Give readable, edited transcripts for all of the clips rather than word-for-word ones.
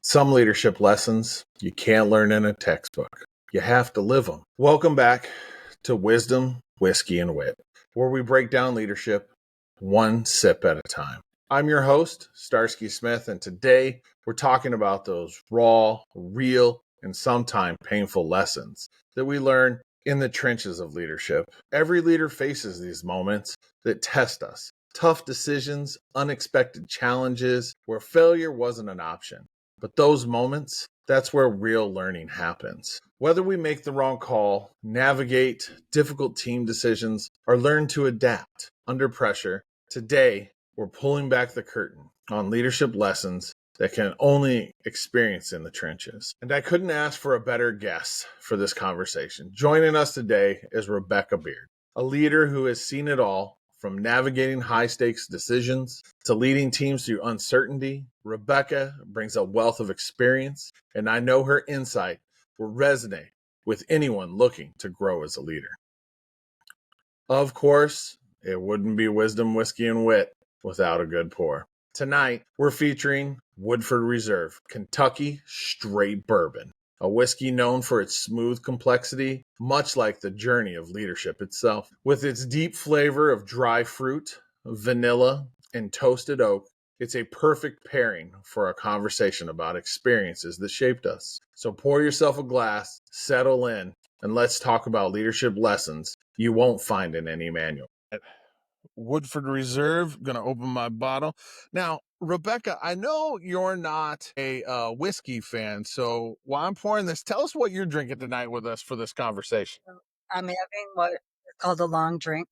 Some leadership lessons you can't learn in a textbook. You have to live them. Welcome back to Wisdom, Whiskey, and Wit, where we break down leadership one sip at a time. I'm your host, Starsky Smith, and today we're talking about those raw, real, and sometimes painful lessons that we learn in the trenches of leadership. Every leader faces these moments that test us. Tough decisions, unexpected challenges, where failure wasn't an option. But those moments, that's where real learning happens. Whether we make the wrong call, navigate difficult team decisions, or learn to adapt under pressure, today we're pulling back the curtain on leadership lessons that can only experience in the trenches. And I couldn't ask for a better guest for this conversation. Joining us today is Rebecca Beard, a leader who has seen it all, from navigating high-stakes decisions to leading teams through uncertainty. Rebecca brings a wealth of experience, and I know her insight will resonate with anyone looking to grow as a leader. Of course, it wouldn't be Wisdom, Whiskey, and Wit without a good pour. Tonight, we're featuring Woodford Reserve Kentucky Straight Bourbon, a whiskey known for its smooth complexity, much like the journey of leadership itself. With its deep flavor of dry fruit, vanilla, and toasted oak, it's a perfect pairing for a conversation about experiences that shaped us. So pour yourself a glass, settle in, and let's talk about leadership lessons you won't find in any manual. Woodford Reserve, gonna open my bottle. Now, Rebecca, I know you're not a whiskey fan, so while I'm pouring this, tell us what you're drinking tonight with us for this conversation. I'm having what is called a long drink,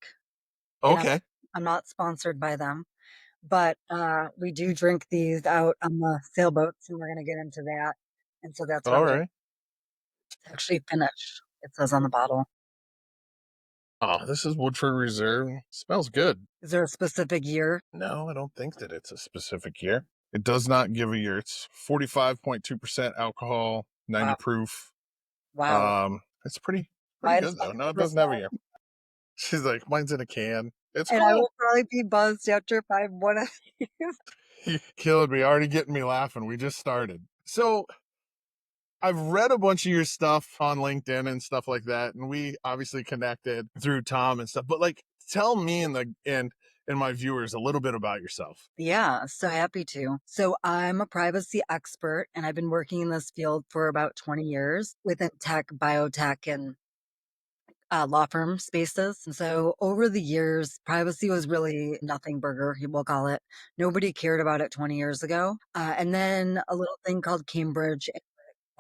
and Okay. I'm not sponsored by them, but we do drink these out on the sailboats, and we're going to get into that. And so that's what All I'm drinking. right. It's actually Finnish, it says on the bottle. Oh, this is Woodford Reserve. Smells good. Is there a specific year? No, I don't think that it's a specific year. It does not give a year. It's 45.2% alcohol, 90 Wow. proof. Wow. It's pretty Mine's good though. No, it doesn't have a 90%. year. She's like, mine's in a can. It's And I cool. will probably be buzzed after 5 one of these. You're killing me. Already getting me laughing. We just started. So I've read a bunch of your stuff on LinkedIn and stuff like that, and we obviously connected through Tom and stuff. But like, tell me and my viewers a little bit about yourself. Yeah, so happy to. So I'm a privacy expert, and I've been working in this field for about 20 years within tech, biotech, and law firm spaces. And so over the years, privacy was really nothing burger, we'll call it. Nobody cared about it 20 years ago. And then a little thing called Cambridge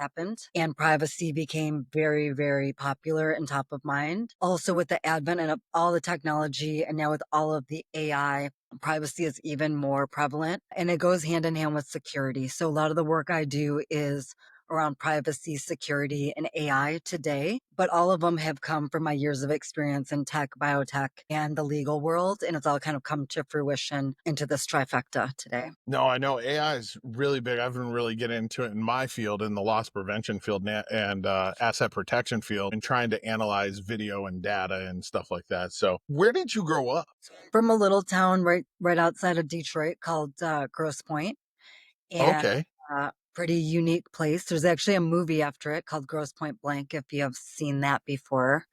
happened and privacy became very, very popular and top of mind. Also with the advent of all the technology and now with all of the AI, privacy is even more prevalent and it goes hand in hand with security. So a lot of the work I do is around privacy, security, and AI today, but all of them have come from my years of experience in tech, biotech, and the legal world. And it's all kind of come to fruition into this trifecta today. No, I know AI is really big. I've been really getting into it in my field, in the loss prevention field and asset protection field, and trying to analyze video and data and stuff like that. So, where did you grow up? From a little town right outside of Detroit called Grosse Pointe, and Okay. pretty unique place. There's actually a movie after it called Grosse Pointe Blank, if you have seen that before.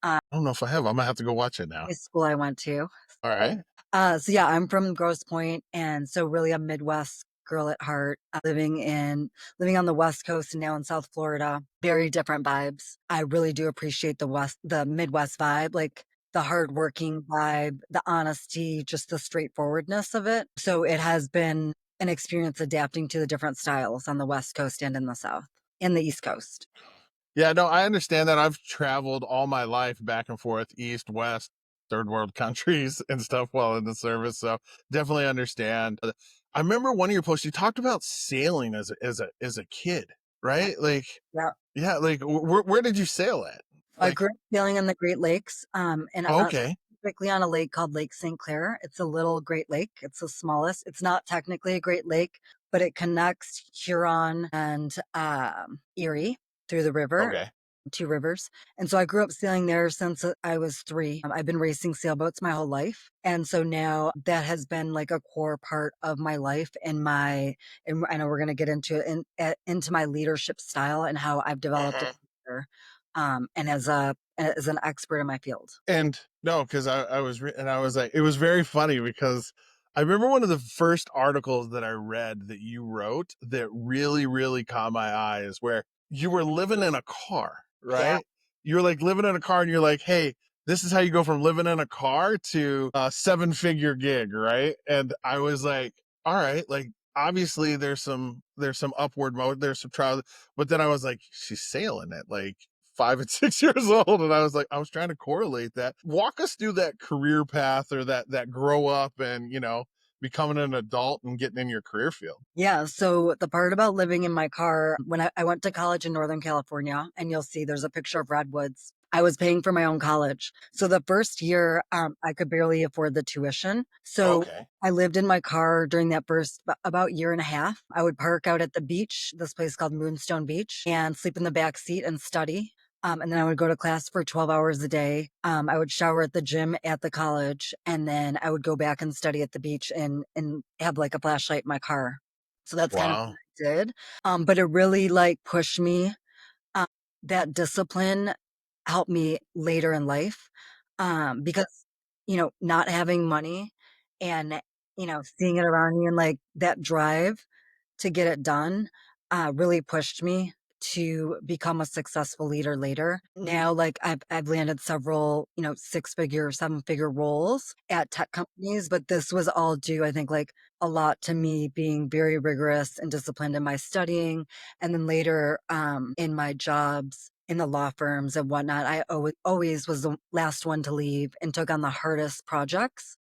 I don't know if I have. I'm gonna have to go watch it now. High school I went to. All right. So yeah, I'm from Grosse Pointe, and so really a Midwest girl at heart, living on the West Coast and now in South Florida. Very different vibes. I really do appreciate the Midwest vibe, like the hardworking vibe, the honesty, just the straightforwardness of it. So it has been an experience adapting to the different styles on the West Coast and in the South, and the East Coast. Yeah, no, I understand that. I've traveled all my life back and forth, east, west, third world countries and stuff while in the service. So definitely understand. I remember one of your posts, you talked about sailing as a kid, right? Like, Yeah. yeah, like where did you sail at? I Like, grew up sailing in the Great Lakes, and okay, specifically on a lake called Lake St. Clair. It's a little Great Lake. It's the smallest. It's not technically a Great Lake, but it connects Huron and Erie through the river. okay. Two Rivers. And so I grew up sailing there since I was 3. I've been racing sailboats my whole life. And so now that has been like a core part of my life and I know we're going to get into it into my leadership style and how I've developed it Mhm. here, and as an expert in my field. And no, because I was and I was like, it was very funny because I remember one of the first articles that I read that you wrote that really, really caught my eye is where you were living in a car, Yeah. right? You were like living in a car and you're like, hey, this is how you go from living in a car to a 7-figure gig, right? And I was like, all right, like obviously there's some upward mode, there's some trial, but then I was like, she's sailing at like 5 and 6 years old, and I was trying to correlate that. Walk us through that career path or that grow up and becoming an adult and getting in your career field. Yeah. So the part about living in my car, when I went to college in Northern California, and you'll see there's a picture of redwoods. I was paying for my own college. So the first year, I could barely afford the tuition. So Okay. I lived in my car during that first about year and a half. I would park out at the beach, this place called Moonstone Beach, and sleep in the back seat and study. And then I would go to class for 12 hours a day. I would shower at the gym at the college, and then I would go back and study at the beach and have like a flashlight in my car. So that's kind of Wow. what I did. But it really like pushed me. Um, that discipline helped me later in life. Because, not having money and, seeing it around me and like that drive to get it done, really pushed me to become a successful leader later. Now, like I've landed several, 6-figure, 7-figure roles at tech companies, but this was all due, I think, like a lot to me being very rigorous and disciplined in my studying, and then later, in my jobs in the law firms and whatnot. I always was the last one to leave and took on the hardest projects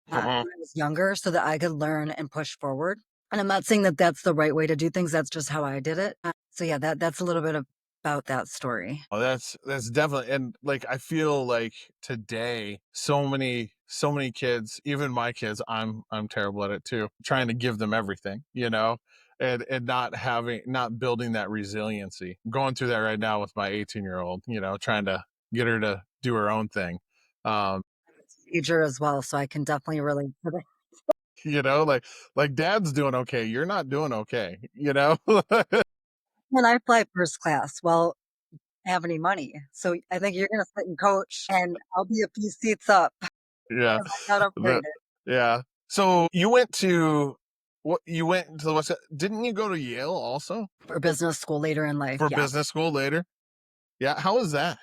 Mhm. when I was younger so that I could learn and push forward. And I'm not saying that that's the right way to do things. That's just how I did it. So yeah, that's a little bit about that story. Well, that's definitely, and like I feel like today so many kids, even my kids, I'm terrible at it too, trying to give them everything, and not building that resiliency. I'm going through that right now with my 18-year-old, trying to get her to do her own thing. Um, Teacher as well, so I can definitely relate to that. like dad's doing okay, you're not doing okay. And I fly first class. Well, I have any money. So I think you're gonna sit and coach and I'll be a few seats up Yeah. because I got The upgraded yeah. So you went to what's that? Didn't you go to Yale also for business school later in life. for Yeah. business school later? Yeah. How was that?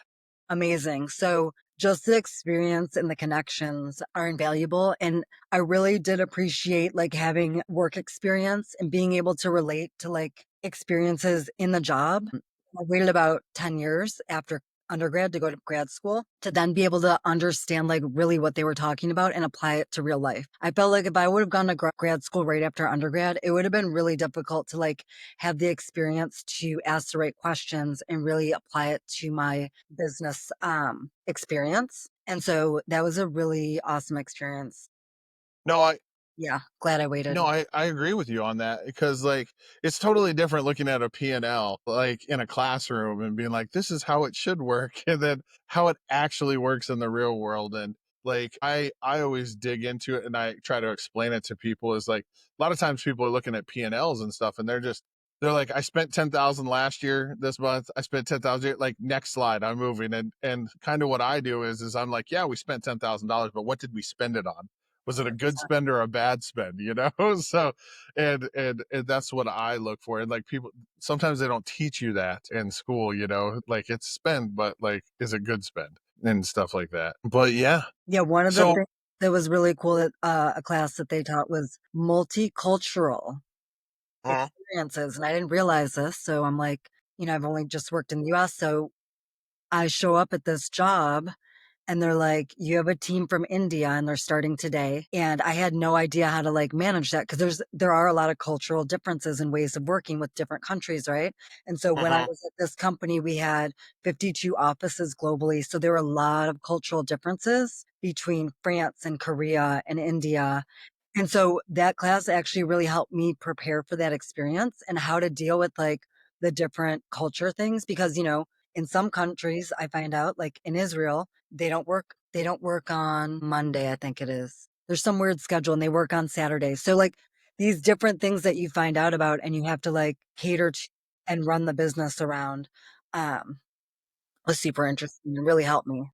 Amazing. So just the experience and the connections are invaluable. And I really did appreciate like having work experience and being able to relate to like experiences in the job. I waited about 10 years after undergrad to go to grad school to then be able to understand like really what they were talking about and apply it to real life. I felt like if I would have gone to grad school right after undergrad, it would have been really difficult to like have the experience to ask the right questions and really apply it to my business experience. And so that was a really awesome experience. No, I Yeah, glad I no, waited. I agree with you on that because like it's totally different looking at a P&L like in a classroom and being like this is how it should work and then how it actually works in the real world. And like I always dig into it and I try to explain it to people is like a lot of times people are looking at P&Ls and stuff and they're like I spent 10,000 last year, this month I spent 10,000, like next slide I'm moving. And kind of what I do is I'm like, yeah, we spent $10,000, but what did we spend it on? Was it a good 100%. spend or a bad spend? So and that's what I look for. And like people sometimes they don't teach you that in school. Like it's spend, but like is it good spend and stuff like that. But yeah. Yeah, one of the So things that was really cool that a class that they taught was multicultural uh, experiences. And I didn't realize this. So I'm like, I've only just worked in the US. So I show up at this job and they're like, you have a team from India and they're starting today. And I had no idea how to like manage that because there are a lot of cultural differences and ways of working with different countries, right? And so when I uh, was at this company, we had 52 offices globally. So there were a lot of cultural differences between France and Korea and India. And so that class actually really helped me prepare for that experience and how to deal with like the different culture things because, In some countries, I find out, like in Israel, they don't work on Monday, I think it is. There's some weird schedule and they work on Saturdays. So like these different things that you find out about and you have to like cater to and run the business around um was super interesting and really helped me.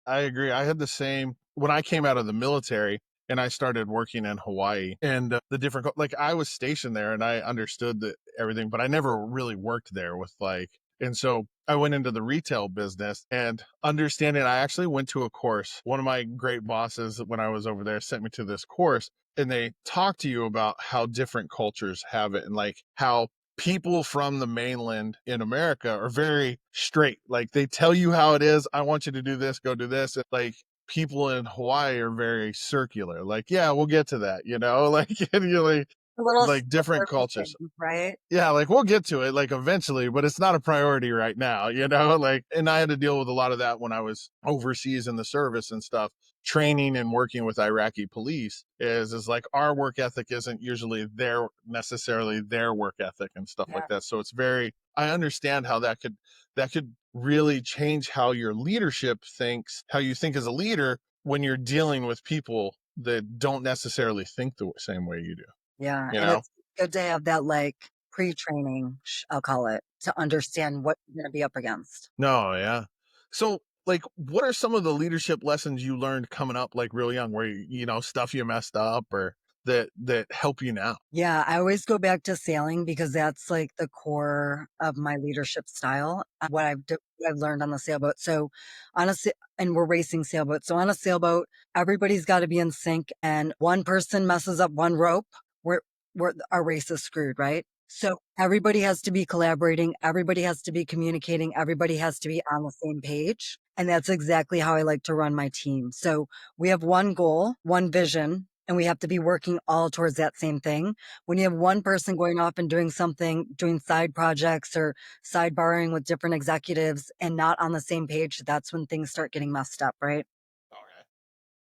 I agree. I had the same when I came out of the military and I started working in Hawaii and the different, like I was stationed there and I understood that everything, but I never really worked there with like, and so I went into the retail business and understanding. I actually went to a course. One of my great bosses when I was over there sent me to this course and they talk to you about how different cultures have it and like how people from the mainland in America are very straight. Like they tell you how it is. I want you to do this, go do this. And like people in Hawaii are very circular. Like, yeah, we'll get to that, like, and you're A little like different slower cultures. moving, right? Yeah, like we'll get to it like eventually, but it's not a priority right now, like, and I had to deal with a lot of that when I was overseas in the service and stuff, training and working with Iraqi police is like our work ethic isn't usually their necessarily their work ethic and stuff like Yeah. that. So it's very, I understand how that could really change how your leadership thinks, how you think as a leader when you're dealing with people that don't necessarily think the same way you do, Yeah, you and know? it's good to have that, like, pre-training, I'll call it, to understand what you're gonna be up against. No, yeah. So, like, what are some of the leadership lessons you learned coming up, like real young, where stuff you messed up or that help you now? Yeah, I always go back to sailing because that's, like, the core of my leadership style, what I've learned on the sailboat. So, on a sa and we're racing sailboats. So on a sailboat, everybody's gotta be in sync, and one person messes up one rope, we're our race is screwed, right? So everybody has to be collaborating, everybody has to be communicating, everybody has to be on the same page, and that's exactly how I like to run my team. So we have one goal, one vision, and we have to be working all towards that same thing. When you have one person going off and doing something, doing side projects or sidebarring with different executives and not on the same page, that's when things start getting messed up, right? Okay.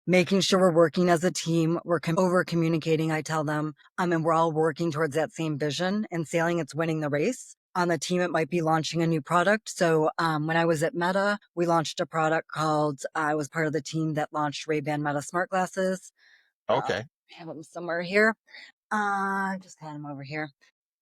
Making sure we're working as a team, we're over communicating, I tell them, and we're all working towards that same vision. And sailing, it's winning the race. On the team, it might be launching a new product. So when I was at Meta, we launched a product called, I was part of the team that launched Ray-Ban Meta smart glasses. Okay. I have them somewhere here. I just had them over here.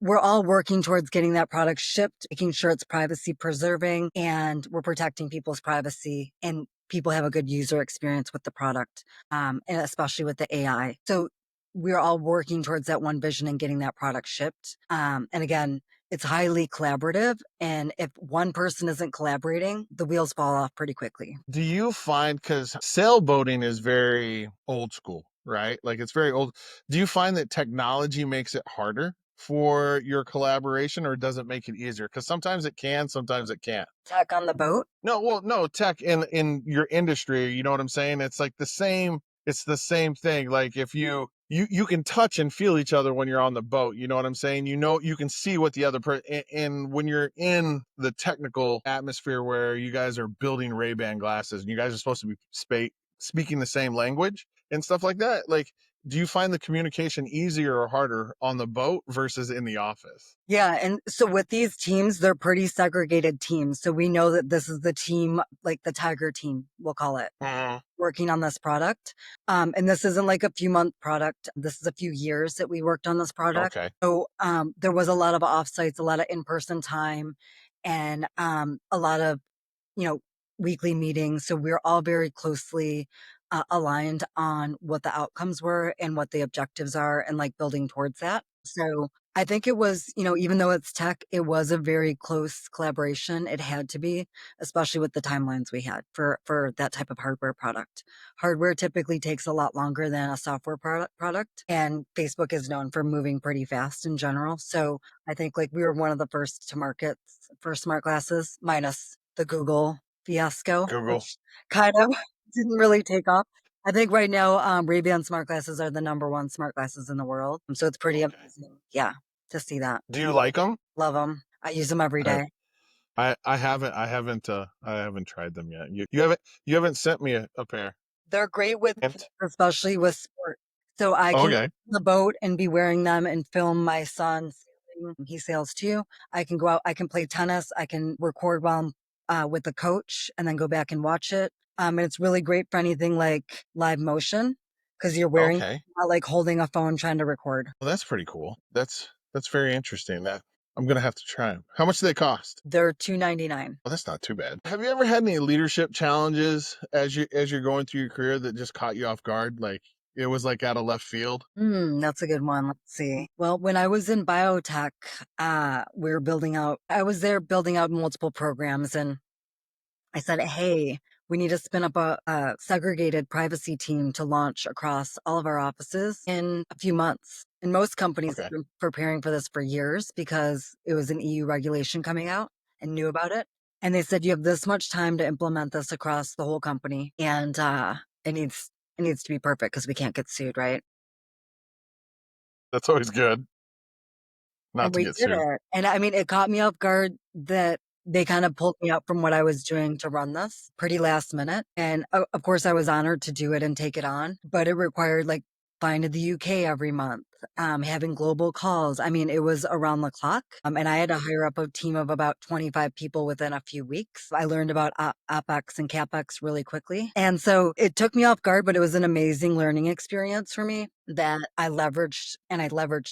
We're all working towards getting that product shipped, making sure it's privacy preserving and we're protecting people's privacy and people have a good user experience with the product, and especially with the AI. So we're all working towards that one vision and getting that product shipped. And again, it's highly collaborative. And if one person isn't collaborating, the wheels fall off pretty quickly. Do you find, because sailboating is very old school, right? Like it's very old. Do you find that technology makes it harder for your collaboration or does it make it easier? Because sometimes it can, sometimes it can't. Tech on the boat. No, well, no, tech in your industry, you know what I'm saying? It's like it's the same thing. Like if you can touch and feel each other when you're on the boat, you know what I'm saying? You can see what the other person, and when you're in the technical atmosphere where you guys are building Ray-Ban glasses and you guys are supposed to be speaking the same language and stuff like that, like do you find the communication easier or harder on the boat versus in the office? Yeah, and so with these teams, they're pretty segregated teams. So we know that this is the team, like the Tiger team, we'll call it, Mhm. working on this product. And this isn't like a few month product. This is a few years that we worked on this product. Okay. So there was a lot of offsites, a lot of in-person time, and a lot of you know, weekly meetings. So we're all very closely aligned on what the outcomes were and what the objectives are and like building towards that. So I think it was, even though it's tech, it was a very close collaboration. It had to be, especially with the timelines we had for that type of hardware product. Hardware typically takes a lot longer than a software product, and Facebook is known for moving pretty fast in general. So I think like we were one of the first to market for smart glasses, minus the Google fiasco, Google. which kind of didn't really take off. I think right now, Ray-Ban smart glasses are the number one smart glasses in the world. So it's pretty Okay. amazing. Yeah, to see that. Do you like them? Love them. I use them every I day. I haven't tried them yet. You haven't sent me a pair. They're great with kids, Hint. especially with sport. So I can Okay. the boat and be wearing them and film my son sailing. He sails too. I can go out. I can play tennis. I can record while I'm with a coach and then go back and watch it. And it's really great for anything like live motion because you're wearing, Okay. not like holding a phone trying to record. Well, that's pretty cool. That's very interesting. That I'm gonna have to try them. How much do they cost? They're $2.99. Well, that's not too bad. Have you ever had any leadership challenges as you're going through your career that just caught you off guard? Like it was like out of left field? That's a good one. Let's see. Well, when I was in biotech, I was there building out multiple programs, and I said, hey, we need to spin up a segregated privacy team to launch across all of our offices in a few months. And most companies have Okay. been preparing for this for years because it was an EU regulation coming out and knew about it. And they said, you have this much time to implement this across the whole company. And it needs it needs to be perfect because we can't get sued, right? That's always good not And to we get did sued. it. And I mean, it caught me off guard that they kind of pulled me up from what I was doing to run this pretty last minute. And of course, I was honored to do it and take it on, but it required like flying to the UK every month, having global calls. I mean, it was around the clock. And I had to hire up a team of about 25 people within a few weeks. I learned about OPEX and CAPEX really quickly. And so it took me off guard, but it was an amazing learning experience for me that I leverage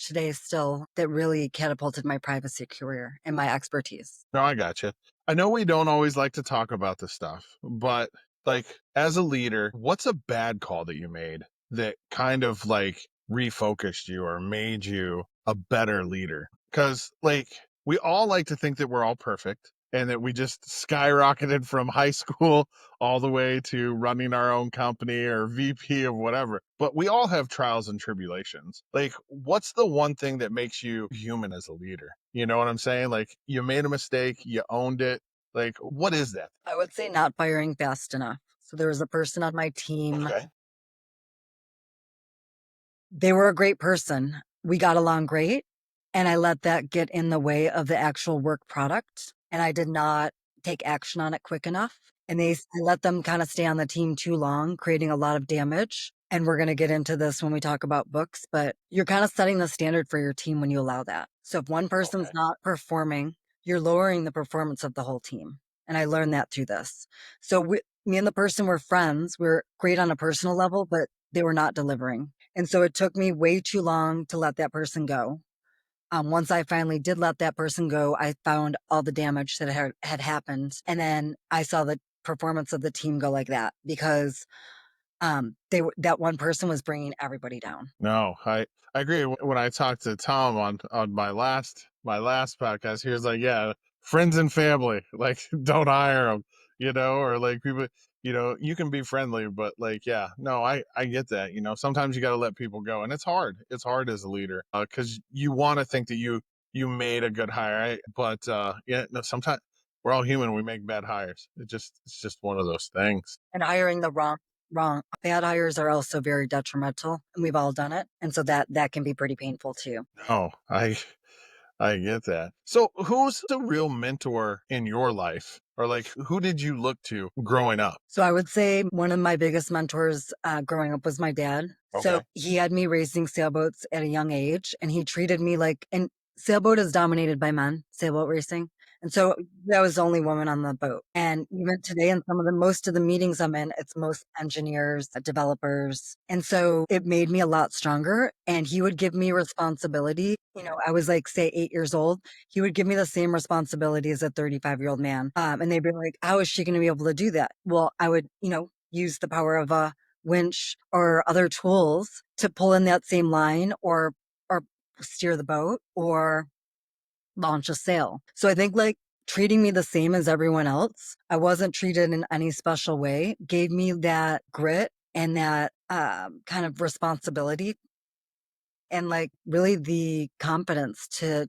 today still, that really catapulted my privacy career and my expertise. No, I gotcha. I know we don't always like to talk about this stuff, but like as a leader, what's a bad call that you made that kind of like refocused you or made you a better leader? Because like we all like to think that we're all perfect and that we just skyrocketed from high school all the way to running our own company or VP of whatever. But we all have trials and tribulations. Like, what's the one thing that makes you human as a leader? You know what I'm saying? Like, you made a mistake, you owned it. Like, what is that? I would say not firing fast enough. So there was a person on my team. Okay. They were a great person. We got along great. And I let that get in the way of the actual work product. And I did not take action on it quick enough. And I let them kind of stay on the team too long, creating a lot of damage. And we're going to get into this when we talk about books, but you're kind of setting the standard for your team when you allow that. So if one person's Okay. not performing, you're lowering the performance of the whole team. And I learned that through this. So me and the person were friends. We're great on a personal level, but they were not delivering. And so it took me way too long to let that person go. Once I finally did let that person go, I found all the damage that had happened. And then I saw the performance of the team go like that because that one person was bringing everybody down. No, I agree. When I talked to Tom on my last podcast, he was like, "Yeah, friends and family, like don't hire them, you know, or like people, you know, you can be friendly, but like, yeah, no, I get that. You know, sometimes you got to let people go, and it's hard. It's hard as a leader because you want to think that you made a good hire, right? But yeah, no, sometimes we're all human. We make bad hires. It's just one of those things. And hiring the wrong bad hires are also very detrimental, and we've all done it. And so that can be pretty painful too. No, I get that. So, who's the real mentor in your life? Or like who did you look to growing up? So I would say one of my biggest mentors growing up was my dad. So Okay. he had me racing sailboats at a young age, and he treated me like, and sailboat is dominated by men, sailboat racing. And so I was the only woman on the boat. And even today, in most of the meetings I'm in, it's most engineers, developers. And so it made me a lot stronger. And he would give me responsibility. I was like, say, 8 years old. He would give me the same responsibility as a 35-year-old man. And they'd be like, how is she going to be able to do that? Well, I would, use the power of a winch or other tools to pull in that same line or steer the boat or launch a sail. So I think like treating me the same as everyone else, I wasn't treated in any special way, gave me that grit and that kind of responsibility and like really the confidence to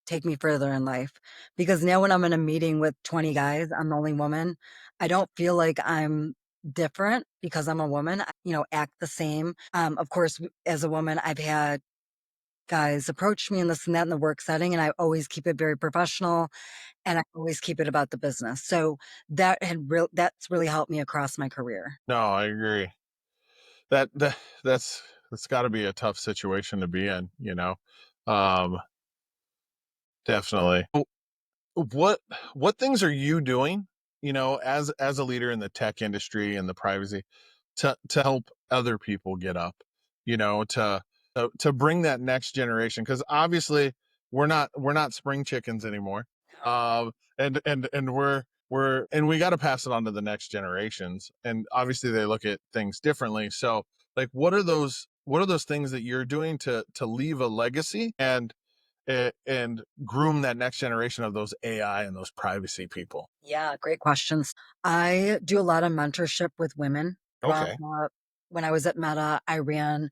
take me further in life. Because now when I'm in a meeting with 20 guys, I'm the only woman. I don't feel like I'm different because I'm a woman, act the same. Of course, as a woman, I've had guys approach me and this and that in the work setting, and I always keep it very professional and I always keep it about the business. So that's really helped me across my career. No, I agree. That that's got to be a tough situation to be in, you know. Um Definitely. What what things are you doing as a leader in the tech industry and the privacy, to help other people get up, to bring that next generation, because obviously we're not spring chickens anymore. And we got to pass it on to the next generations, and obviously they look at things differently. So, like, what are those things that you're doing to leave a legacy and groom that next generation of those AI and those privacy people? Yeah, great questions. I do a lot of mentorship with women from Okay. when I was at Meta, I ran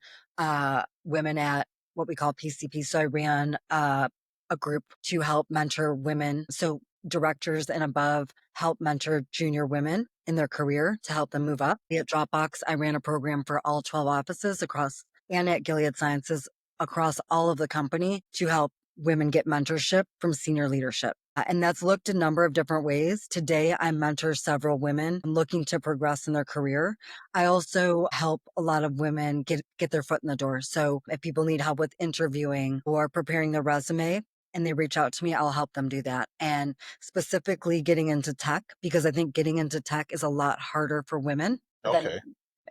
women at what we call PCP. So I ran a group to help mentor women. So directors and above help mentor junior women in their career to help them move up. At Dropbox, I ran a program for all 12 offices across and at Gilead Sciences across all of the company to help women get mentorship from senior leadership. And that's looked a number of different ways. Today, I mentor several women looking to progress in their career. I also help a lot of women get their foot in the door. So if people need help with interviewing or preparing their resume and they reach out to me, I'll help them do that. And specifically getting into tech, because I think getting into tech is a lot harder for women than Okay.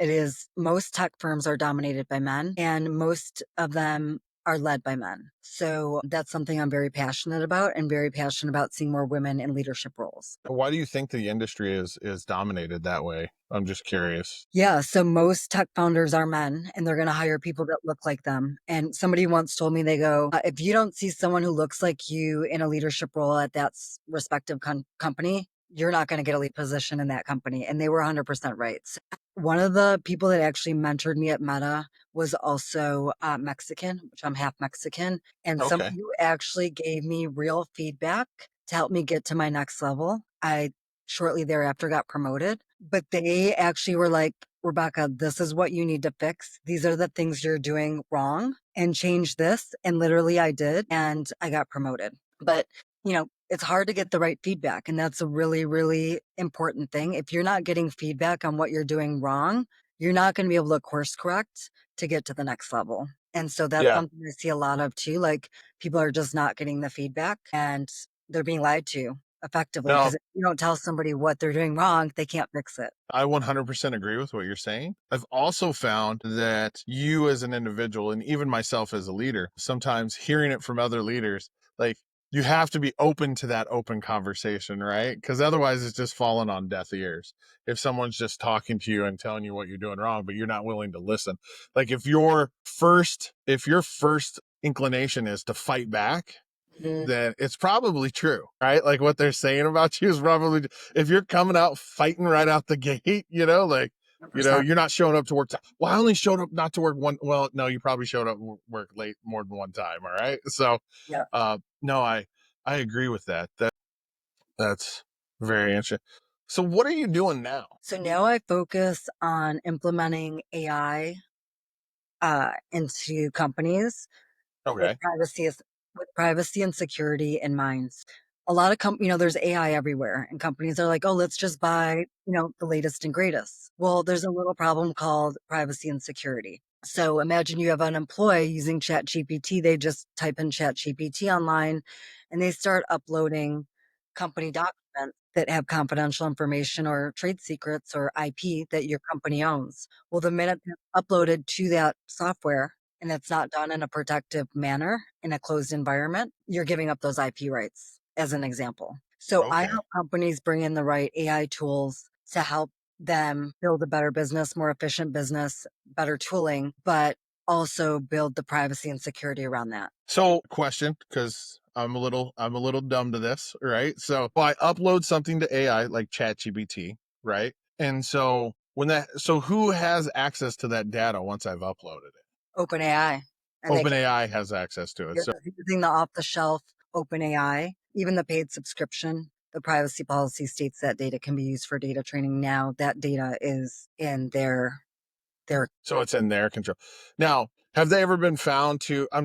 it is. Most tech firms are dominated by men, and most of them are led by men. So that's something I'm very passionate about, and very passionate about seeing more women in leadership roles. Why do you think the industry is dominated that way? I'm just curious. Yeah, so most tech founders are men, and they're going to hire people that look like them. And somebody once told me, they go, if you don't see someone who looks like you in a leadership role at that respective company, you're not going to get a lead position in that company. And they were 100% right. So one of the people that actually mentored me at Meta was also Mexican, which I'm half Mexican, and someone Okay. who actually gave me real feedback to help me get to my next level. I shortly thereafter got promoted, but they actually were like, Rebecca, this is what you need to fix. These are the things you're doing wrong, and change this. And literally I did, and I got promoted. But, it's hard to get the right feedback. And that's a really, really important thing. If you're not getting feedback on what you're doing wrong, you're not going to be able to course correct to get to the next level. And so that's Yeah. something I see a lot of too. Like, people are just not getting the feedback, and they're being lied to effectively, No, because if you don't tell somebody what they're doing wrong, they can't fix it. I 100% agree with what you're saying. I've also found that you as an individual, and even myself as a leader, sometimes hearing it from other leaders, like, you have to be open to that open conversation, right? Because otherwise it's just falling on deaf ears. If someone's just talking to you and telling you what you're doing wrong, but you're not willing to listen. Like, if your first inclination is to fight back, Mhm. then it's probably true, right? Like, what they're saying about you is probably, if you're coming out fighting right out the gate, like, 100%. you're not showing up to work. Well, I only showed up not to work one. Well, no, you probably showed up work late more than one time. All right. So, Yeah. no, I agree with that. That's very interesting. So what are you doing now? So now I focus on implementing AI into companies with Okay. privacy and security in mind. A lot of there's AI everywhere, and companies are like, oh, let's just buy, the latest and greatest. Well, there's a little problem called privacy and security. So imagine you have an employee using ChatGPT. They just type in ChatGPT online, and they start uploading company documents that have confidential information or trade secrets or IP that your company owns. Well, the minute they're uploaded to that software, and it's not done in a protective manner in a closed environment, you're giving up those IP rights, as an example. So I Okay. help companies bring in the right AI tools to help them build a better business, more efficient business, better tooling, but also build the privacy and security around that. So, question, because I'm a little dumb to this, right? So I upload something to AI like ChatGPT, right? And so who has access to that data once I've uploaded it? OpenAI, and they can OpenAI has access to it. you're So, just using the off the shelf OpenAI, even the paid subscription. The privacy policy states that data can be used for data training. Now that data is in their so it's in their control. Now, have they ever been found to, I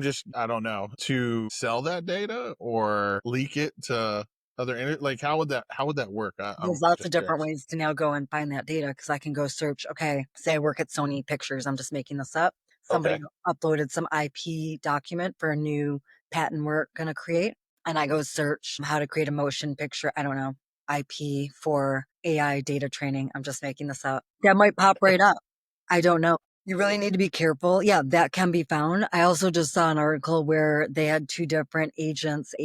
don't know, to sell that data or leak it to like, how would that work? I'm There's lots of just different curious. ways to now go and find that data, because I can go search. Okay, say I work at Sony Pictures. I'm just making this up. Somebody Okay. uploaded some IP document for a new patent we're going to create. And I go search how to create a motion picture. I don't know. IP for AI data training. I'm just making this up. That might pop right up. I don't know. You really need to be careful. Yeah, that can be found. I also just saw an article where they had two different agents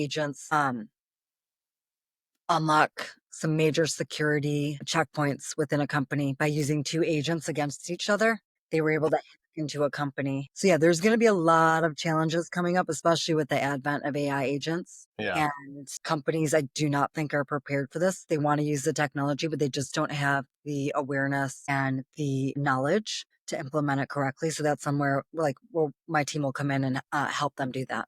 unlock some major security checkpoints within a company by using two agents against each other. They were able to hack into a company. So yeah, there's going to be a lot of challenges coming up, especially with the advent of AI agents. Yeah. And companies, I do not think, are prepared for this. They want to use the technology, but they just don't have the awareness and the knowledge to implement it correctly. So that's somewhere like, well, my team will come in and help them do that.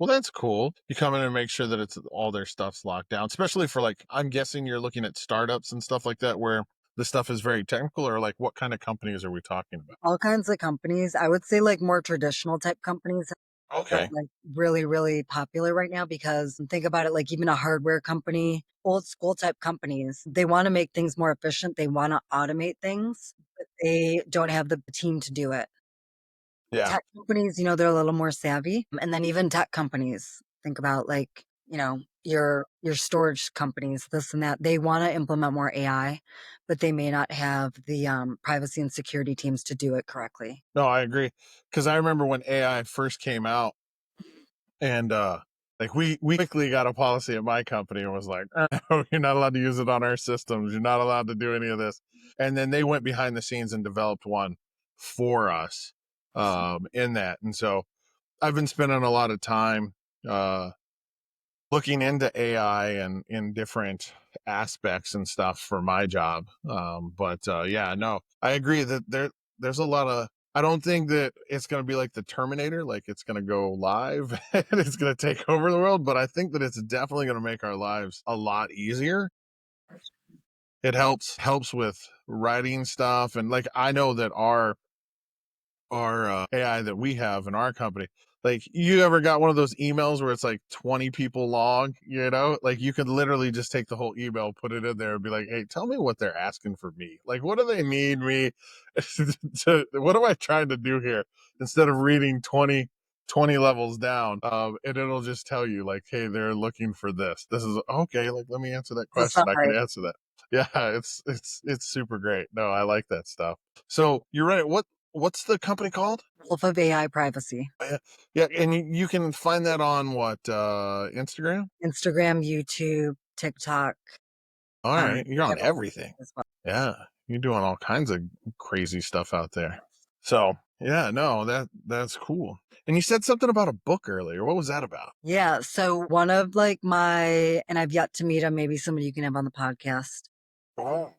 That's cool. You come in and make sure that it's all their stuff's locked down, especially for like, I'm guessing you're looking at startups and stuff like that where the stuff is very technical, or like what kind of companies are we talking about? All kinds of companies. I would say like more traditional type companies are Okay. like really, really popular right now because think about it, like even a hardware company, old school type companies, they want to make things more efficient. They want to automate things, but they don't have the team to do it. Yeah. Tech companies, they're a little more savvy. And then even tech companies, think about like, your storage companies, this and that. They want to implement more AI, but they may not have the privacy and security teams to do it correctly. No, I agree. Because I remember when AI first came out, and like we quickly got a policy at my company and was like, you're not allowed to use it on our systems. You're not allowed to do any of this. And then they went behind the scenes and developed one for us in that. And so I've been spending a lot of time uh, looking into AI and in different aspects and stuff for my job. But yeah, no, I agree that there's a lot of. I don't think that it's going to be like the Terminator, like it's going to go live and it's going to take over the world. But I think that it's definitely going to make our lives a lot easier. It helps with writing stuff, and like I know that our AI that we have in our company. Like, you ever got one of those emails where it's like 20 people long, Like, you could literally just take the whole email, put it in there, and be like, hey, tell me what they're asking for me. Like, what do they need me what am I trying to do here? Instead of reading 20 levels down, and it'll just tell you, like, hey, they're looking for this. This is okay. Like, let me answer that The question. I can summary, answer that. Yeah, it's super great. No, I like that stuff. So you're right. What's the company called? Wolf of AI privacy. Yeah, yeah, and you can find that on what, Instagram? Instagram, YouTube, TikTok, All right, we you're on have a everything. as well. Yeah, you're doing all kinds of crazy stuff out there. So, yeah, no, that's cool. And you said something about a book earlier. What was that about? Yeah. So one of like and I've yet to meet him, maybe somebody you can have on the podcast, Oh.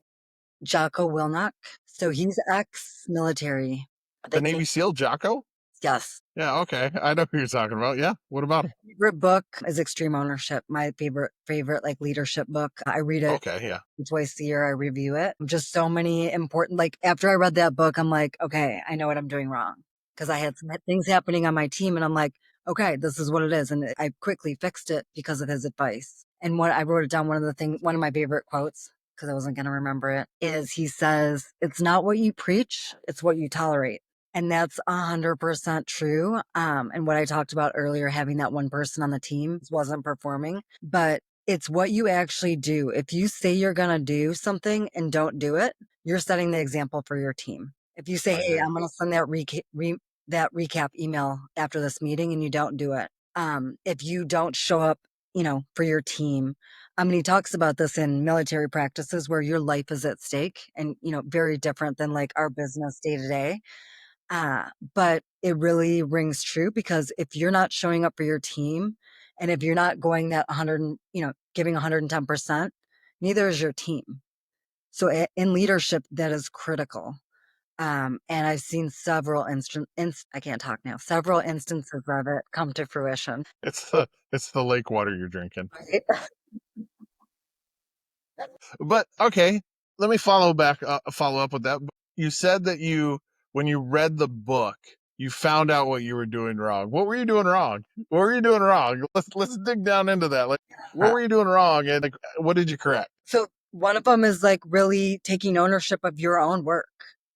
Jocko Wilnock. So he's ex-military. The They came, Navy SEAL Jocko? yes. Yeah, okay. I know who you're talking about. Yeah. What about him? Favorite book is Extreme Ownership. My favorite like leadership book. I read it Okay, yeah. twice a year. I review it. Just so many important, like after I read that book, I'm like, okay, I know what I'm doing wrong. Cause I had some things happening on my team and I'm like, okay, this is what it is. And I quickly fixed it because of his advice. And what I wrote it down, one of my favorite quotes, because I wasn't going to remember it, is he says, it's not what you preach, it's what you tolerate. And that's 100% true. And what I talked about earlier, having that one person on the team wasn't performing, but it's what you actually do. If you say you're going to do something and don't do it, you're setting the example for your team. If you say, I hey, agree. I'm going to send that recap email after this meeting and you don't do it, if you don't show up, for your team, he talks about this in military practices where your life is at stake and, very different than like our business day to day. But it really rings true because if you're not showing up for your team and if you're not going that 100, giving 110%, neither is your team. So in leadership, that is critical. And I've seen I can't talk now, several instances of it come to fruition. It's the lake water you're drinking. Right? But okay, let me follow up with that. You said that when you read the book, you found out what you were doing wrong. What were you doing wrong? What were you doing wrong? Let's dig down into that. Like, what were you doing wrong, and like, what did you correct? So one of them is like really taking ownership of your own work.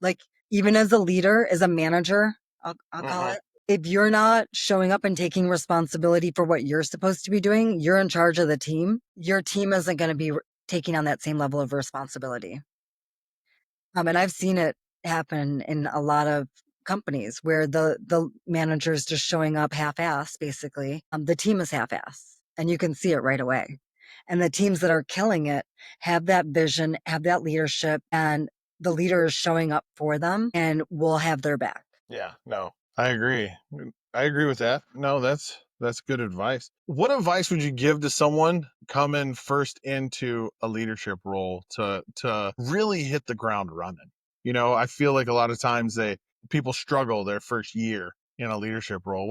Like even as a leader, as a manager, I'll call Mm-hmm. it. If you're not showing up and taking responsibility for what you're supposed to be doing, you're in charge of the team. Your team isn't going to be taking on that same level of responsibility. And I've seen it happen in a lot of companies where the manager's just showing up half-ass, basically. The team is half-ass, and you can see it right away. And the teams that are killing it have that vision, have that leadership, and the leader is showing up for them and will have their back. Yeah, no, I agree. I agree with that. No, that's good advice. What advice would you give to someone coming first into a leadership role to really hit the ground running? You know, I feel like a lot of times people struggle their first year in a leadership role.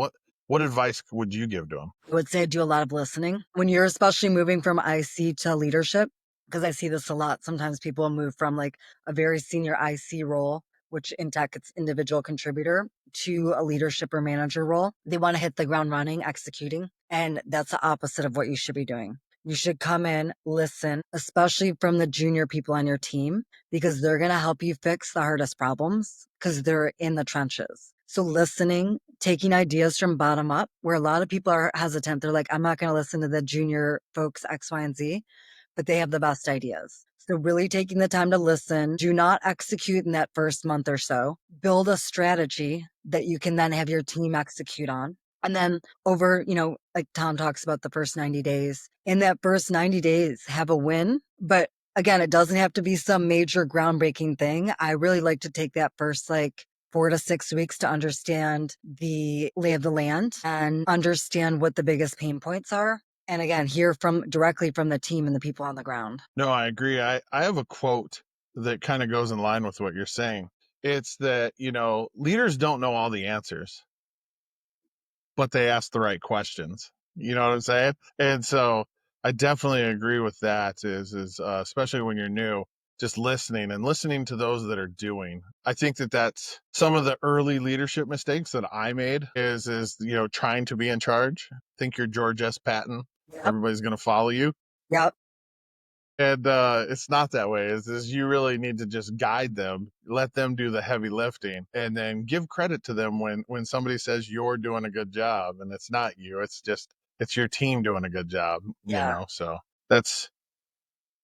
What advice would you give to them? I would say do a lot of listening when you're especially moving from IC to leadership, because I see this a lot. Sometimes people move from like a very senior IC role, which in tech it's individual contributor, to a leadership or manager role. They want to hit the ground running, executing, and that's the opposite of what you should be doing. You should come in, listen, especially from the junior people on your team, because they're going to help you fix the hardest problems because they're in the trenches. So listening, taking ideas from bottom up, where a lot of people are hesitant. They're like, I'm not going to listen to the junior folks X, Y, and Z, but they have the best ideas. So really taking the time to listen, do not execute in that first month or so. Build a strategy that you can then have your team execute on. And then over, like Tom talks about the first 90 days, in that first 90 days, have a win. But again, it doesn't have to be some major groundbreaking thing. I really like to take that first, like, 4 to 6 weeks to understand the lay of the land and understand what the biggest pain points are. And again, hear from directly from the team and the people on the ground. No, I agree. I have a quote that kind of goes in line with what you're saying. It's that, leaders don't know all the answers, but they ask the right questions. You know what I'm saying? And so I definitely agree with that is especially when you're new, just listening to those that are doing. I think that that's some of the early leadership mistakes that I made is trying to be in charge. Think you're George S. Patton. Yep. Everybody's going to follow you. Yep. And it's not that way. Is you really need to just guide them, let them do the heavy lifting, and then give credit to them when somebody says you're doing a good job, and it's not you. It's your team doing a good job. Yeah. So that's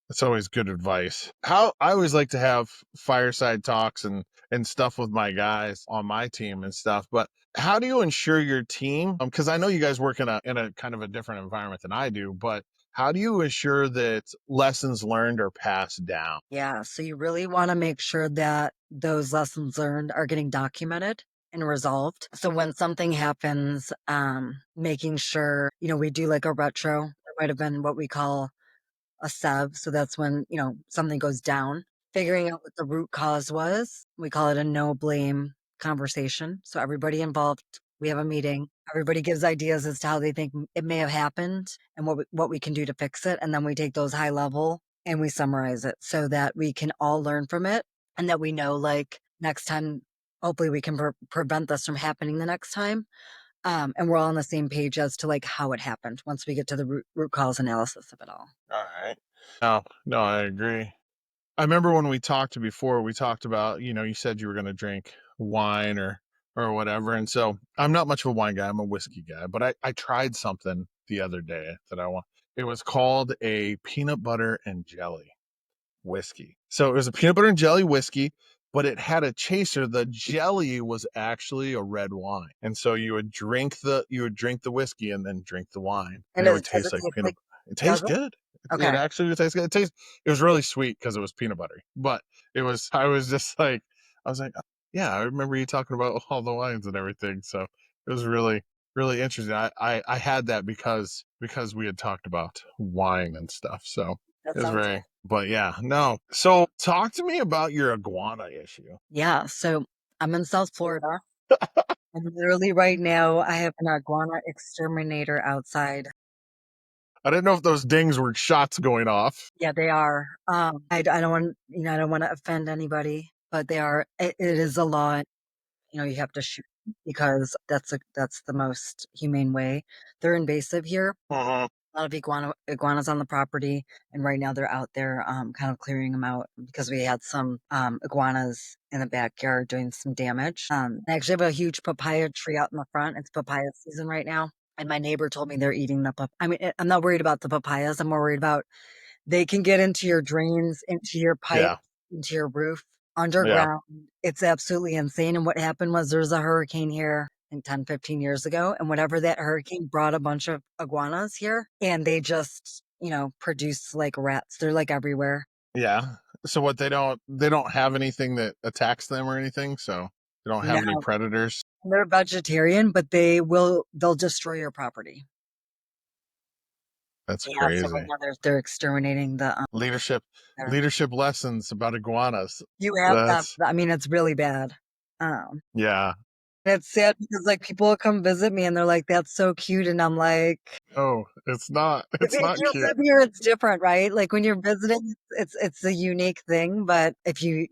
that's always good advice. How I always like to have fireside talks and stuff with my guys on my team and stuff. But how do you ensure your team? Because I know you guys work in a kind of a different environment than I do, but how do you ensure that lessons learned are passed down? Yeah. So you really want to make sure that those lessons learned are getting documented and resolved. So when something happens, making sure, we do like a retro. There might have been what we call a SEV. So that's when, something goes down. Figuring out what the root cause was. We call it a no blame conversation. So everybody involved, we have a meeting. Everybody gives ideas as to how they think it may have happened and what we can do to fix it. And then we take those high level and we summarize it so that we can all learn from it and that we know, like, next time, hopefully we can prevent this from happening the next time. And we're all on the same page as to like how it happened once we get to the root cause analysis of it all. All right. No, I agree. I remember when we talked before, we talked about, you said you were going to drink wine or whatever. And so I'm not much of a wine guy. I'm a whiskey guy, but I tried something the other day that I want. It was called a peanut butter and jelly whiskey. So it was a peanut butter and jelly whiskey, but it had a chaser. The jelly was actually a red wine. And so you would drink the whiskey and then drink the wine. And And it would does taste it like taste peanut like, butter. It does tastes it? good. It Okay. actually would taste good. It was really sweet because it was peanut buttery. But I was just like, I was like, "Oh, yeah, I remember you talking about all the wines and everything. So it was really, really interesting. I had that because we had talked about wine and stuff. So That it was sounds, but yeah, no. So talk to me about your iguana issue. yeah. So I'm in South Florida. And literally right now, I have an iguana exterminator outside. I didn't know if those dings were shots going off. Yeah, they are. I don't want, I don't want to offend anybody, but they are. It is a law. You have to shoot because that's the most humane way. They're invasive here. Mhm. A lot of iguanas on the property, and right now they're out there kind of clearing them out because we had some iguanas in the backyard doing some damage. I actually have a huge papaya tree out in the front. It's papaya season right now, and my neighbor told me they're eating the I mean, I'm not worried about the papayas. I'm more worried about They can get into your drains, into your pipe, Yeah. into your roof, Yeah. underground. It's absolutely insane. And what happened was there was a hurricane here in 10, 15 years ago. And whatever that hurricane brought a bunch of iguanas here and they just, produce like rats. They're like everywhere. Yeah. So what they don't have anything that attacks them or anything, so they don't have any No, predators. they're vegetarian, but they'll destroy your property. That's Yeah, so right crazy. now they're exterminating the Leadership there. leadership lessons about iguanas. You have that. That's I mean, it's really bad. Um, yeah. and it's sad because like people will come visit me and they're like, "That's so cute," and I'm like, Oh, it's not it's if not you cute. live here, it's different, right? Like when you're visiting, it's a unique thing, but if you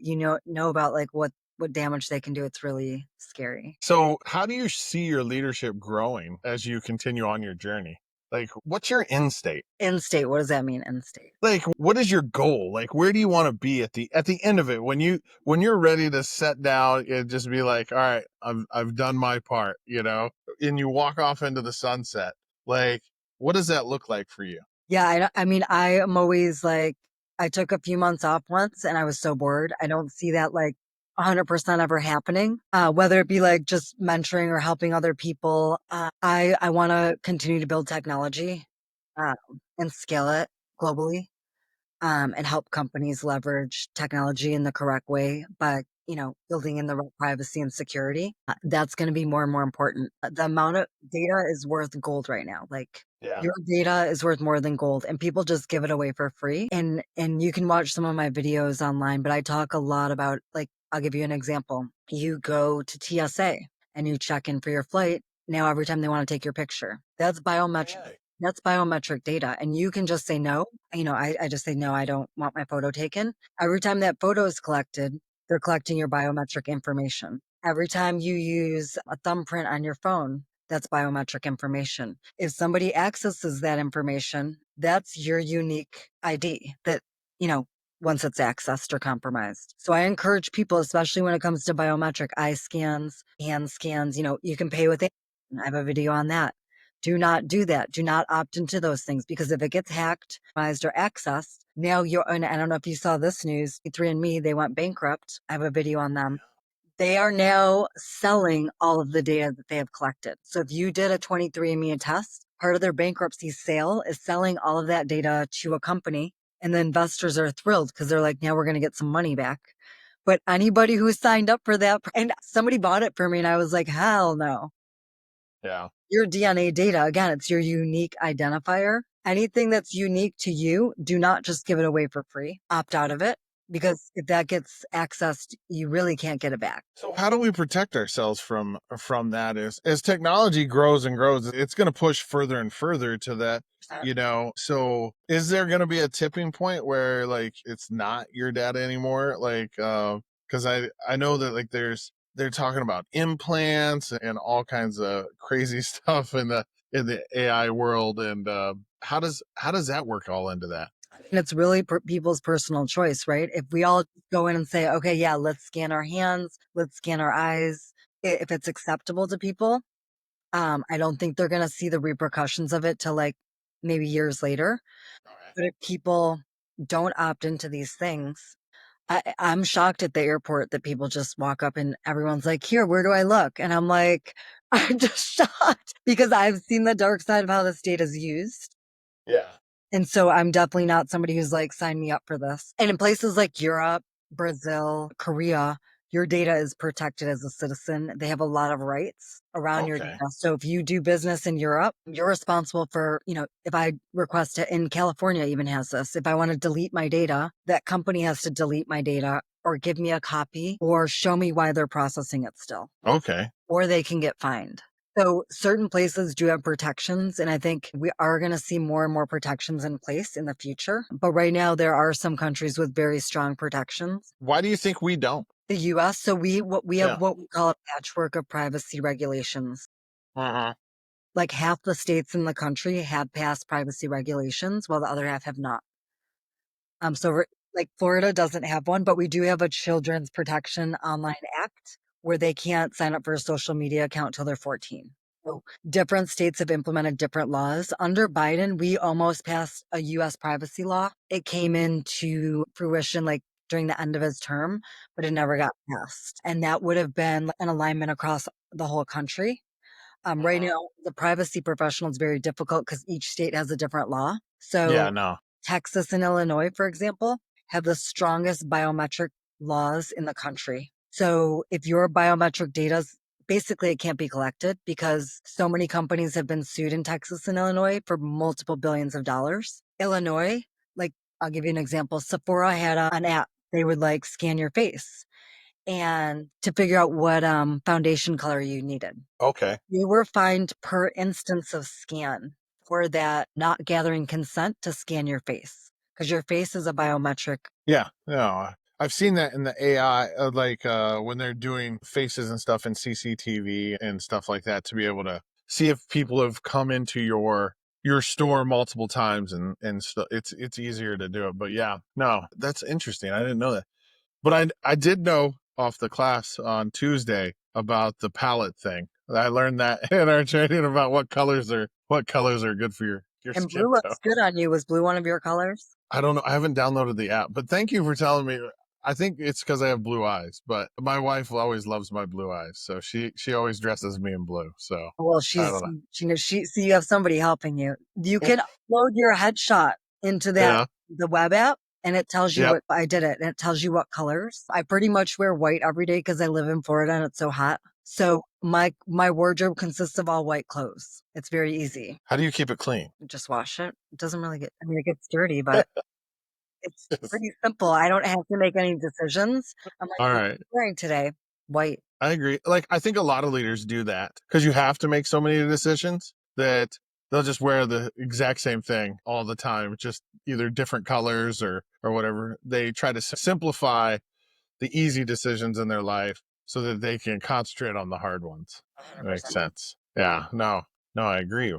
know about like what damage they can do, it's really scary. So, how do you see your leadership growing as you continue on your journey? Like, what's your end state? In state, what does that mean? In state. Like, what is your goal? Like, where do you want to be at the end of it when you're ready to set down and just be like, all right, I've done my part, and you walk off into the sunset. Like, what does that look like for you? Yeah, I mean, I am always like, I took a few months off once and I was so bored. I don't see that like 100% ever happening, whether it be like just mentoring or helping other people. I want to continue to build technology uh, and scale it globally and help companies leverage technology in the correct way by building in the right privacy and security. That's going to be more and more important. The amount of data is worth gold right now. Like Yeah. your data is worth more than gold, and people just give it away for free. And you can watch some of my videos online, but I talk a lot about, like, I'll give you an example. You go to TSA and you check in for your flight. Now every time they want to take your picture, that's biometric. Okay. That's biometric data. And you can just say no. I just say, no, I don't want my photo taken. Every time that photo is collected, they're collecting your biometric information. Every time you use a thumbprint on your phone, that's biometric information. If somebody accesses that information, that's your unique ID that, you know, once it's accessed or compromised. So I encourage people, especially when it comes to biometric eye scans, hand scans, you can pay with it. I have a video on that. Do not do that. Do not opt into those things because if it gets hacked, compromised, or accessed, now and I don't know if you saw this news, 3andMe, they went bankrupt. I have a video on them. They are now selling all of the data that they have collected. So if you did a 23andMe test, part of their bankruptcy sale is selling all of that data to a company. And the investors are thrilled because they're like, now we're going to get some money back. But anybody who signed up for that, and somebody bought it for me, and I was like, hell no. Yeah. Your DNA data, again, it's your unique identifier. Anything that's unique to you, do not just give it away for free. Opt out of it because if that gets accessed, you really can't get it back. So how do we protect ourselves from that? As technology grows and grows, it's going to push further and further to that, So is there going to be a tipping point where like it's not your data anymore? Like cuz I know that like they're talking about implants and all kinds of crazy stuff in the AI world, and how does that work all into that? And it's really people's personal choice, right? If we all go in and say, okay, yeah, let's scan our hands, let's scan our eyes, if it's acceptable to people, I don't think they're going to see the repercussions of it till like maybe years later. All right. But if people don't opt into these things, I'm shocked at the airport that people just walk up and everyone's like, here, where do I look? And I'm like, I'm just shocked because I've seen the dark side of how this data is used. Yeah. And so I'm definitely not somebody who's like, sign me up for this. And in places like Europe, Brazil, Korea, your data is protected as a citizen. They have a lot of rights around your data. Okay. So if you do business in Europe, you're responsible for, if I request it in California, even has this. If I want to delete my data, that company has to delete my data or give me a copy or show me why they're processing it still, Okay. or they can get fined. So certain places do have protections, and I think we are going to see more and more protections in place in the future. But right now, there are some countries with very strong protections. Why do you think we don't? The U.S., so we have Yeah. what we call a patchwork of privacy regulations. Uh-huh. Like half the states in the country have passed privacy regulations, while the other half have not. Like Florida doesn't have one, but we do have a Children's Protection Online Act where they can't sign up for a social media account till they're 14. So different states have implemented different laws. Under Biden, we almost passed a US privacy law. It came into fruition like during the end of his term, but it never got passed. And that would have been an alignment across the whole country. Right Mhm. now, the privacy professional is very difficult because each state has a different law. Yeah, So no. Texas and Illinois, for example, have the strongest biometric laws in the country. So if your biometric data's basically it can't be collected because so many companies have been sued in Texas and Illinois for multiple billions of dollars. Illinois, like I'll give you an example. Sephora had an app. They would like scan your face and to figure out what foundation color you needed. Okay. You were fined per instance of scan for that not gathering consent to scan your face because your face is a biometric. Yeah, no, I've seen that in the AI, when they're doing faces and stuff in CCTV and stuff like that, to be able to see if people have come into your store multiple times and stuff. It's easier to do it. But yeah, no, that's interesting. I didn't know that, but I did know off the class on Tuesday about the palette thing. I learned that in our training about what colors are good for your And skin blue tone. looks good on you. Was blue one of your colors? I don't know. I haven't downloaded the app, but thank you for telling me. I think it's because I have blue eyes, but my wife always loves my blue eyes, so she always dresses me in blue. So Well, I don't know. she knows so you have somebody helping you. You Mm, can upload your headshot into yeah. the web app and it tells you Yep. what I did it and it tells you what colors. I pretty much wear white every day because I live in Florida and it's so hot. So my wardrobe consists of all white clothes. It's very easy. How do you keep it clean? Just wash it. It doesn't really get, I mean, it gets dirty, but it's pretty simple. I don't have to make any decisions. I'm like, All what are right. you wearing today? White. I agree. Like I think a lot of leaders do that because you have to make so many decisions that they'll just wear the exact same thing all the time, just either different colors or whatever. They try to simplify the easy decisions in their life so that they can concentrate on the hard ones. Makes 100%. sense. Yeah, no, I agree.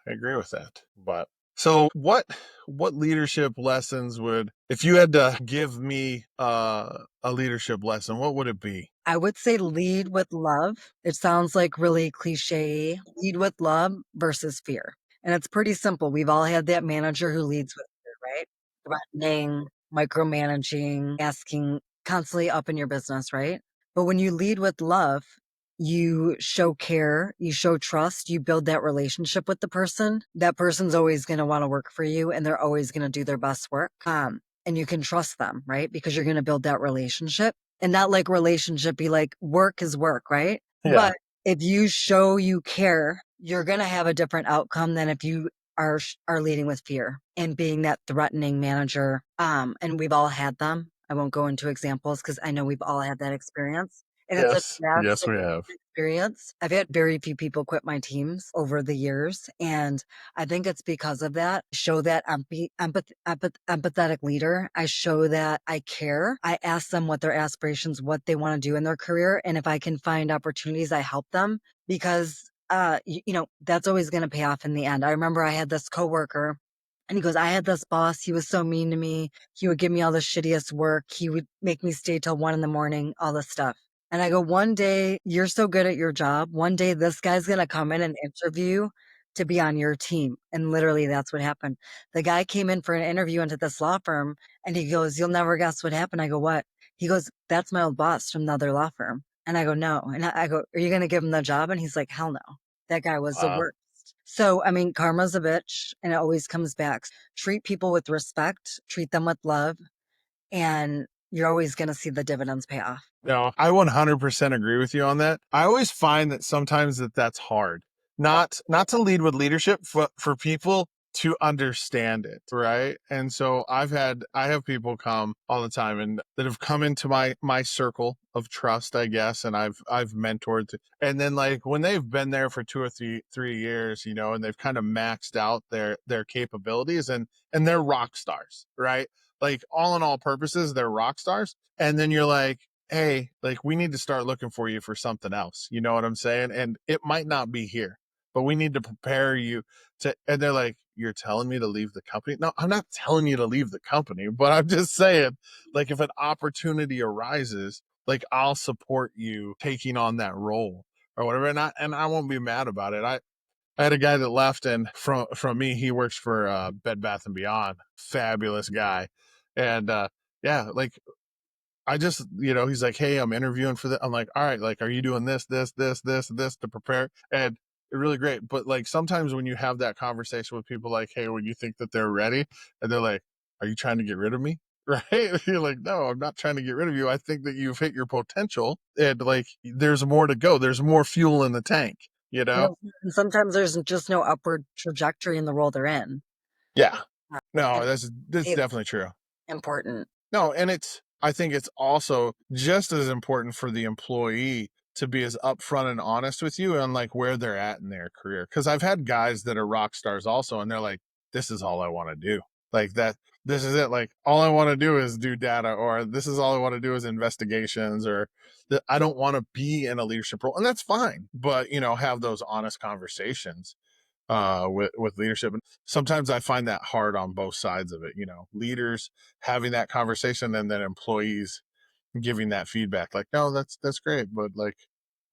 I agree with that. But so what leadership lessons would, if you had to give me a leadership lesson, what would it be? I would say lead with love. It sounds like really cliche. Lead with love versus fear. And it's pretty simple. We've all had that manager who leads with fear, right? Threatening, micromanaging, asking, constantly up in your business, right? But when you lead with love, you show care, you show trust, you build that relationship with the person. That person's always going to want to work for you and they're always going to do their best work. And you can trust them, right? Because you're going to build that relationship and not like relationship be like work is work, right? Yeah. But if you show you care, you're going to have a different outcome than if you are leading with fear and being that threatening manager. And we've all had them. I won't go into examples because I know we've all had that experience. And it's a Yes. Yes, we drastic have. experience. I've had very few people quit my teams over the years. And I think it's because of that. Show that empathetic leader. I show that I care. I ask them what their aspirations, what they want to do in their career. And if I can find opportunities, I help them because, that's always going to pay off in the end. I remember I had this coworker and he goes, I had this boss. He was so mean to me. He would give me all the shittiest work. He would make me stay till 1 a.m, all this stuff. And I go, one day you're so good at your job. One day this guy's going to come in and interview to be on your team. And literally that's what happened. The guy came in for an interview into this law firm and he goes, you'll never guess what happened. I go, what? He goes, that's my old boss from the other law firm. And I go, no. And I go, are you going to give him the job? And he's like, hell no. That guy was the Wow. worst. So, I mean, karma's a bitch and it always comes back. Treat people with respect, treat them with love, and you're always going to see the dividends pay off. No, I 100% agree with you on that. I always find that sometimes that's hard. Not to lead with leadership, for people to understand it, right? And so I have people come all the time and that have come into my circle of trust, I guess, and I've mentored, and then like when they've been there for 2 or 3 years, and they've kind of maxed out their capabilities, and they're rock stars, right? Like all in all purposes, they're rock stars. And then you're like, hey, like we need to start looking for you for something else. You know what I'm saying? And it might not be here, but we need to prepare you and they're like, you're telling me to leave the company? No, I'm not telling you to leave the company, but I'm just saying, like, if an opportunity arises, like I'll support you taking on that role. or whatever. And I won't be mad about it. I had a guy that left, and from me, he works for Bed Bath and Beyond. Fabulous guy, and yeah, like I just, he's like, hey, I'm interviewing for that. I'm like, all right, like, are you doing this to prepare? And really great. But like sometimes when you have that conversation with people, like, hey, when you think that they're ready, and they're like, are you trying to get rid of me? Right? You're like, no, I'm not trying to get rid of you. I think that you've hit your potential, and like, there's more to go. There's more fuel in the tank, you know? And sometimes there's just no upward trajectory in the role they're in. Yeah. And No, that's it's definitely true. important. No, and I think it's also just as important for the employee to be as upfront and honest with you on like where they're at in their career. Cause I've had guys that are rock stars also, and they're like, this is all I want to do. Like that, this is it. Like all I want to do is do data, or this is all I want to do is investigations, or that I don't want to be in a leadership role. And that's fine. But, have those honest conversations with leadership. And sometimes I find that hard on both sides of it, leaders having that conversation and then employees giving that feedback. Like, no, that's great. But like,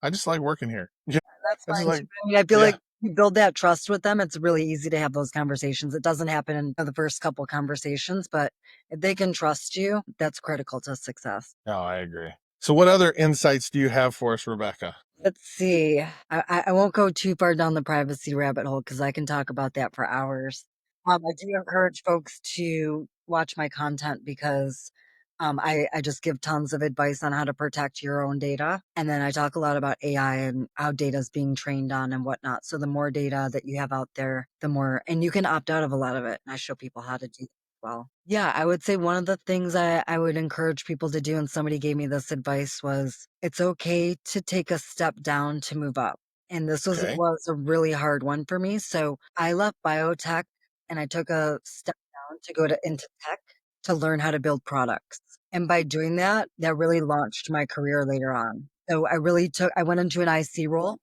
I just like working here. Yeah. That's It's just fine too. like, I mean, I feel yeah, like you build that trust with them. It's really easy to have those conversations. It doesn't happen in the first couple conversations, but if they can trust you, that's critical to success. no, I agree. So what other insights do you have for us, Rebecca? Let's see. I won't go too far down the privacy rabbit hole because I can talk about that for hours. I do encourage folks to watch my content because I just give tons of advice on how to protect your own data. And then I talk a lot about AI and how data is being trained on and whatnot. So the more data that you have out there, the more, and you can opt out of a lot of it. And I show people how to do that well. Yeah, I would say one of the things I would encourage people to do, and somebody gave me this advice, was it's okay to take a step down to move up. And this Okay. was a really hard one for me. So I left biotech and I took a step down to go into tech to learn how to build products. And by doing that, that really launched my career later on. So I went into an IC role,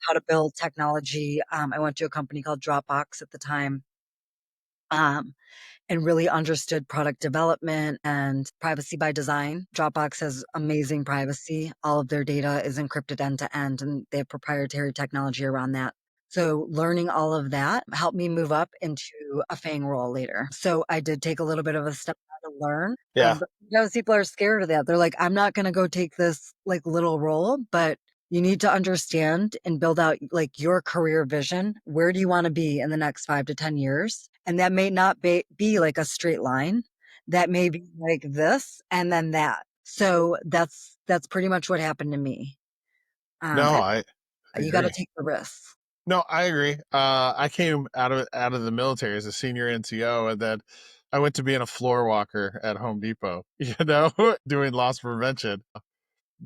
how to build technology. I went to a company called Dropbox at the time. Um, and really understood product development and privacy by design. Dropbox has amazing privacy. All of their data is encrypted end to end, and they have proprietary technology around that. So learning all of that helped me move up into a FANG role later. So I did take a little bit of a step back to learn. Yeah. But because people are scared of that. They're like, I'm not going to go take this like little role, but you need to understand and build out like your career vision. Where do you want to be in the next 5 to 10 years? And that may not be like a straight line. That may be like this and then that. So that's pretty much what happened to me. No, And I you got to agree. take the risks. No, I agree. I came out of the military as a senior NCO, and then I went to being a floor walker at Home Depot, doing loss prevention.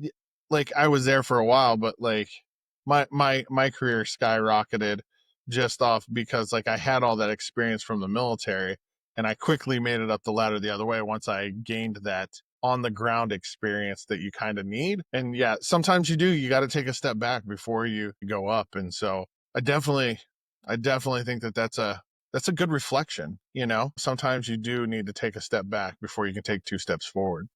Y- like I was there for a while, but like my career skyrocketed just off because like I had all that experience from the military, and I quickly made it up the ladder the other way once I gained that on the ground experience that you kind of need. And yeah, sometimes you got to take a step back before you go up. And so I definitely I definitely think that that's a good reflection. Sometimes you do need to take a step back before you can take two steps forward.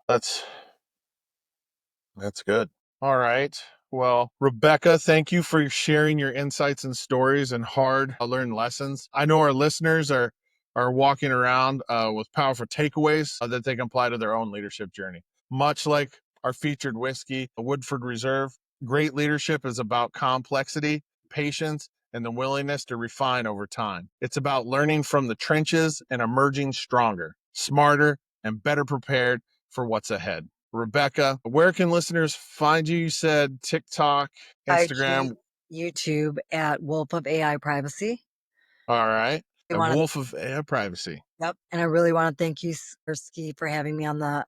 That's good. All right. Well, Rebecca, thank you for sharing your insights and stories and hard learned lessons. I know our listeners are walking around with powerful takeaways that they can apply to their own leadership journey. Much like our featured whiskey, Woodford Reserve, great leadership is about complexity, patience, and the willingness to refine over time. It's about learning from the trenches and emerging stronger, smarter, and better prepared for what's ahead. Rebecca, where can listeners find you? You said TikTok, IG, Instagram. YouTube at Wolf of AI Privacy. All right. I A want to wolf of AI privacy. Yep, and I really want to thank you, Starsky, for having me on the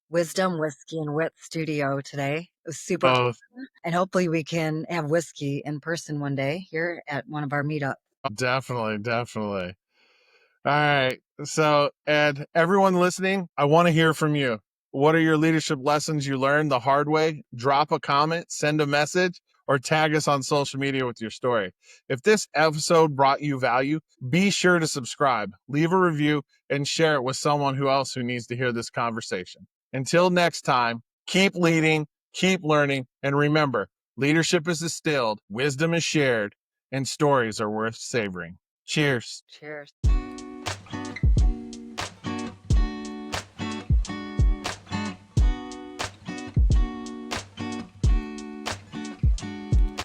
Wisdom Whiskey and Wit studio today. It was super Oh, fun, and hopefully we can have whiskey in person one day here at one of our meetups. definitely, definitely. All right. So, Ed, everyone listening, I want to hear from you. What are your leadership lessons you learned the hard way? Drop a comment, send a message, or tag us on social media with your story. If this episode brought you value, be sure to subscribe, leave a review, and share it with someone who needs to hear this conversation. Until next time, keep leading, Keep learning, and remember, leadership is distilled, wisdom is shared, and stories are worth savoring. Cheers. Cheers.